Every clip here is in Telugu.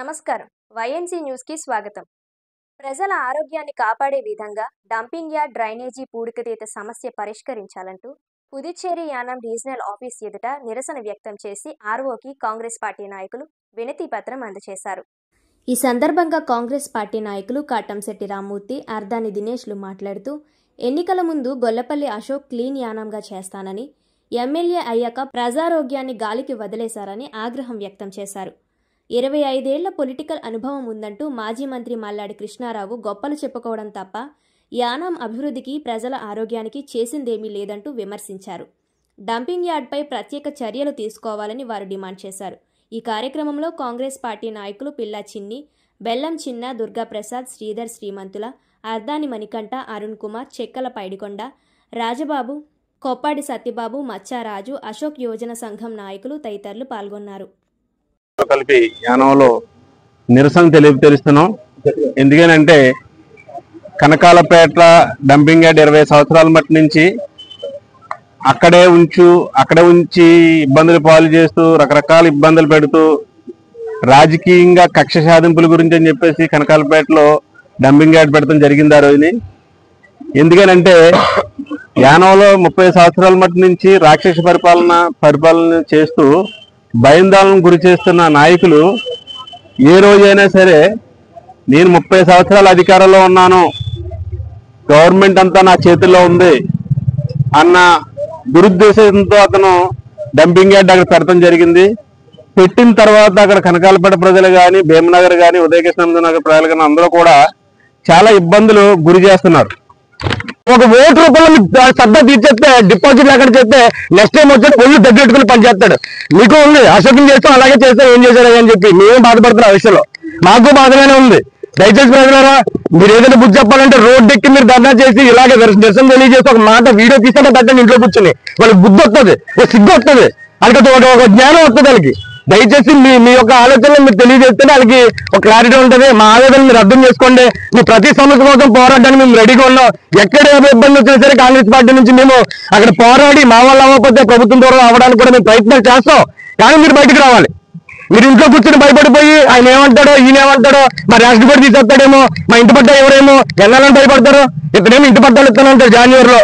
నమస్కారం. వైఎన్సీ న్యూస్‌కి స్వాగతం. ప్రజల ఆరోగ్యాన్ని కాపాడే విధంగా డంపింగ్ యార్డ్ డ్రైనేజీ పూడికతీత సమస్య పరిష్కరించాలంటూ పుదుచ్చేరి యానాం రీజనల్ ఆఫీస్ ఎదుట నిరసన వ్యక్తం చేసి ఆర్ఓకి కాంగ్రెస్ పార్టీ నాయకులు వినతి పత్రం అందజేశారు. ఈ సందర్భంగా కాంగ్రెస్ పార్టీ నాయకులు కాటంశెట్టి రామ్మూర్తి, అర్దాని దినేష్లు మాట్లాడుతూ ఎన్నికల ముందు గొల్లపల్లి అశోక్ క్లీన్ యానాంగా చేస్తానని, ఎమ్మెల్యే అయ్యాక ప్రజారోగ్యాన్ని గాలికి వదిలేశారని ఆగ్రహం వ్యక్తం చేశారు. 25 ఏళ్ల పొలిటికల్ అనుభవం ఉందంటూ మాజీ మంత్రి మల్లాడి కృష్ణారావు గొప్పలు చెప్పుకోవడం తప్ప యానాం అభివృద్ధికి, ప్రజల ఆరోగ్యానికి చేసిందేమీ లేదంటూ విమర్శించారు. డంపింగ్ యార్డ్పై ప్రత్యేక చర్యలు తీసుకోవాలని వారు డిమాండ్ చేశారు. ఈ కార్యక్రమంలో కాంగ్రెస్ పార్టీ నాయకులు పిల్లా చిన్ని, బెల్లం చిన్న, దుర్గాప్రసాద్, శ్రీధర్ శ్రీమంతుల, అర్దాని మణికంఠ, అరుణ్ కుమార్, చెక్కల పైడికొండ, రాజబాబు, కొప్పాడి సత్యబాబు, మచ్చారాజు, అశోక్ యోజన సంఘం నాయకులు తదితరులు పాల్గొన్నారు. కలిపి యానంలో నిరసన తెలుస్తున్నాం. ఎందుకనంటే కనకాలపేట డంపింగ్ యార్డ్ 20 సంవత్సరాల మట్టి నుంచి అక్కడే ఉంచి ఇబ్బందులు పాలు చేస్తూ, రకరకాల ఇబ్బందులు పెడుతూ, రాజకీయంగా కక్ష సాధింపుల గురించి అని చెప్పేసి కనకాలపేటలో డంపింగ్ యార్డ్ పెడతాం జరిగింది ఆ రోజుని. ఎందుకనంటే యానంలో 30 సంవత్సరాల మట్టి నుంచి రాక్షస పరిపాలన చేస్తూ భయాందోళనకు గురి చేస్తున్న నాయకులు ఏ రోజైనా సరే నేను 30 సంవత్సరాల అధికారంలో ఉన్నాను, గవర్నమెంట్ అంతా నా చేతుల్లో ఉంది అన్న దురుద్దేశంతో అతను డంపింగ్ యార్డ్ అక్కడ పెడతాం జరిగింది. పెట్టిన తర్వాత అక్కడ కనకాలపేట ప్రజలు కానీ, భీమనగర్ కానీ, ఉదయకృష్ణ నగర్ ప్రజలు కానీ అందరూ కూడా చాలా ఇబ్బందులు గురి చేస్తున్నారు. ఒక ఓటు రూపంలో సర్దా తీర్చేస్తే, డిపాజిట్ లేకుండా చేస్తే నెక్స్ట్ టైం వచ్చి ఒళ్ళు దగ్గరెట్టుకుని పనిచేస్తాడు. మీకు ఉంది అశోకం చేస్తాం, అలాగే చేస్తాం, ఏం చేశారు అని చెప్పి మేము బాధపడుతున్నాం. ఆ విషయంలో మాకు బాధగానే ఉంది. దయచేసి ప్రజలారా, మీరు ఏదైనా బుద్ధి చెప్పాలంటే రోడ్డు ఎక్కి మీరు ధర్నా చేసి ఇలాగే నిరసన తెలియజేసి ఒక మాట వీడియో తీస్తే పెట్టండి ఇంట్లో కూర్చొని. వాళ్ళకి బుద్ధి వస్తుంది, ఒక సిగ్గు వస్తుంది, వాళ్ళకి ఒక జ్ఞానం వస్తుంది. వాళ్ళకి దయచేసి మీ యొక్క ఆలోచనలు మీరు తెలియజేస్తే వాళ్ళకి ఒక క్లారిటీ ఉంటుంది. మా ఆవేదన మీరు అర్థం చేసుకోండి. మీ ప్రతి సమస్య కోసం పోరాడడానికి మేము రెడీగా ఉన్నాం. ఎక్కడ ఇబ్బంది వచ్చినా సరే కాంగ్రెస్ పార్టీ నుంచి మేము అక్కడ పోరాడి మా వాళ్ళు అవ్వకపోతే ప్రభుత్వం ద్వారా అవ్వడానికి కూడా మేము ప్రయత్నాలు చేస్తాం. కానీ మీరు బయటకు రావాలి. మీరు ఇంట్లో కూర్చొని భయపడిపోయి ఆయన ఏమంటాడో, ఈయన ఏమంటాడో, మా రేషన్ కూడా తీసేస్తాడేమో, మా ఇంటి పట్ట ఎవరేమో ఎన్నాలని భయపడతారు. ఇక్కడేమో ఇంటి పట్టాలు ఇస్తానంటారు. జనవరిలో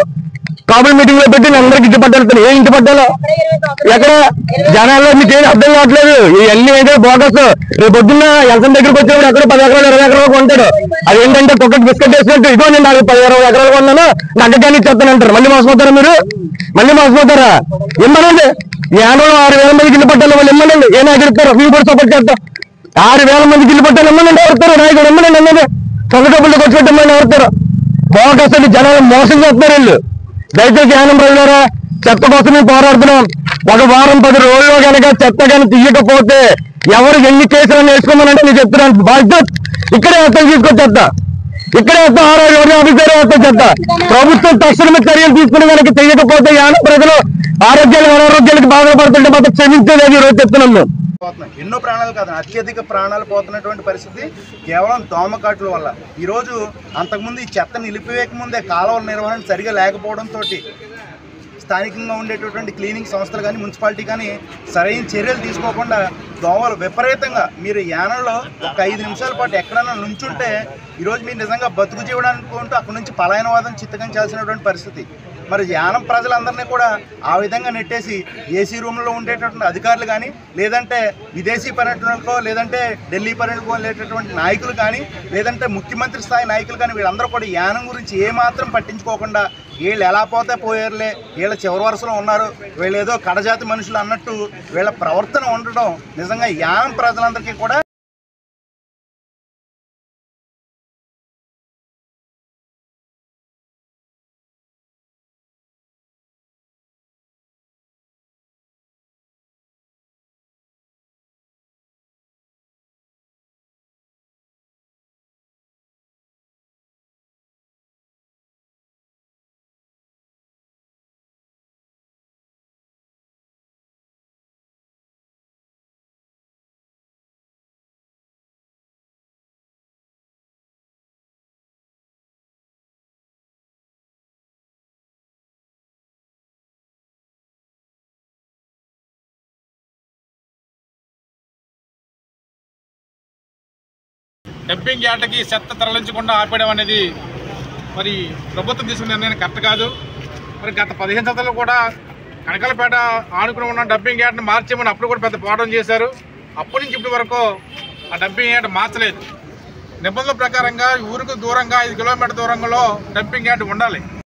కాబుల్ మీటింగ్ లో పెట్టి నేను అందరికి ఇంటి పట్టాలు ఇస్తాను. ఏ ఇంటి పట్టాలో ఎక్కడ జనాల్లో మీకు ఏం అర్థం కావట్లేదు. ఇవన్నీ అయితే బోగస్. రేపు పొద్దున్న ఎలక్షన్ దగ్గరకు వచ్చినప్పుడు ఎక్కడ 10 ఎకరాలు 20 ఎకరాలు కొంటాడు. అదేంటంటే కుక్కకి బిస్కెట్ వేసినట్టు ఇదో నేను నాకు 10-20 ఎకరాలు కొన్నాను, నాకు కానీ ఇచ్చేస్తానంటారు. మళ్ళీ మోసపోతారా మీరు? మళ్ళీ మోసపోతారా? ఇమ్మనండి. ఈ ఆంధ్రలో 6,000 మందికి ఇల్లు పట్టాలి. వాళ్ళు ఇమ్మనండి. ఏ నాయకుడు ఇస్తారు? మేము కూడా సపోర్ట్ చేస్తాం. 6,000 మందికి ఇల్లు పట్టాలి. ఇమ్మనండి. ఎవరుతారు? నాయకుడు ఇమ్మనండి. అన్నది సొంత డబ్బులకి వచ్చేటమ్మని ఎవరుతారు? బోగస్ అని జనాలు మోసం చేస్తున్నారు వీళ్ళు. దయచేసి యానం ప్రజలారా, చెత్త కోసం మేము పోరాడుతున్నాం. 1 వారం 10 రోజుల్లో కనుక చెత్త కానీ తీయకపోతే ఎవరు ఎన్ని కేసులు వేసుకోమనంటే నేను చెప్తున్నాను. బాధ్యత ఇక్కడే వేస్తాం, తీసుకొచ్చేస్తా. ఇక్కడే వేస్తాం. ఎవరి ఆఫీసర్ వేస్తాం చెత్త. ప్రభుత్వం తక్షణమే చర్యలు తీసుకుని కనుక చేయకపోతే యానం ప్రజలు అనారోగ్యాలకు బాధపడుతుంటే మాత్రం క్షమించేది ఈ రోజు చెప్తున్నాం మేము. ఎన్నో ప్రాణాలు కాదు, అత్యధిక ప్రాణాలు పోతున్నటువంటి పరిస్థితి కేవలం దోమకాట్ల వల్ల. ఈరోజు అంతకుముందు ఈ చెత్త నిలిపివేయక ముందే కాలువల నిర్వహణ సరిగా లేకపోవడంతో స్థానికంగా ఉండేటటువంటి క్లీనింగ్ సంస్థలు కానీ, మున్సిపాలిటీ కానీ సరైన చర్యలు తీసుకోకుండా దోమలు విపరీతంగా, మీరు యానంలో ఒక 5 నిమిషాల పాటు ఎక్కడైనా నుంచుంటే ఈరోజు మీరు నిజంగా బతుకు జీవడానుకుంటూ అక్కడ నుంచి పలాయనవాదం చిత్తగించాల్సినటువంటి పరిస్థితి. మరి యానం ప్రజలందరినీ కూడా ఆ విధంగా నెట్టేసి ఏసీ రూమ్లో ఉండేటటువంటి అధికారులు కానీ, లేదంటే విదేశీ పర్యటనలకో, లేదంటే ఢిల్లీ పర్యటనకో వెళ్ళేటటువంటి నాయకులు కానీ, లేదంటే ముఖ్యమంత్రి స్థాయి నాయకులు కానీ వీళ్ళందరూ కూడా యానం గురించి ఏమాత్రం పట్టించుకోకుండా వీళ్ళు ఎలా పోతే పోయారులే, వీళ్ళ చివరి వరుసలో ఉన్నారు, వీళ్ళు ఏదో కడజాతి మనుషులు అన్నట్టు వీళ్ళ ప్రవర్తన ఉండడం నిజంగా యానం ప్రజలందరికీ కూడా డంపింగ్ యార్డ్కి చెత్త తరలించకుండా ఆపేయడం అనేది మరి ప్రభుత్వం తీసుకున్న నిర్ణయం కరెక్ట్ కాదు. మరి గత 15 సంవత్సరాలు కూడా కనకాలపేట ఆనుకుని ఉన్న డంపింగ్ యార్డ్ని మార్చేమని అప్పుడు కూడా పెద్ద పోరాటం చేశారు. అప్పటి నుంచి ఇప్పటి వరకు ఆ డంపింగ్ యార్డ్ మార్చలేదు. నిబంధనల ప్రకారంగా ఊరికి దూరంగా 5 కిలోమీటర్ల దూరంలో డంపింగ్ యార్డ్ ఉండాలి.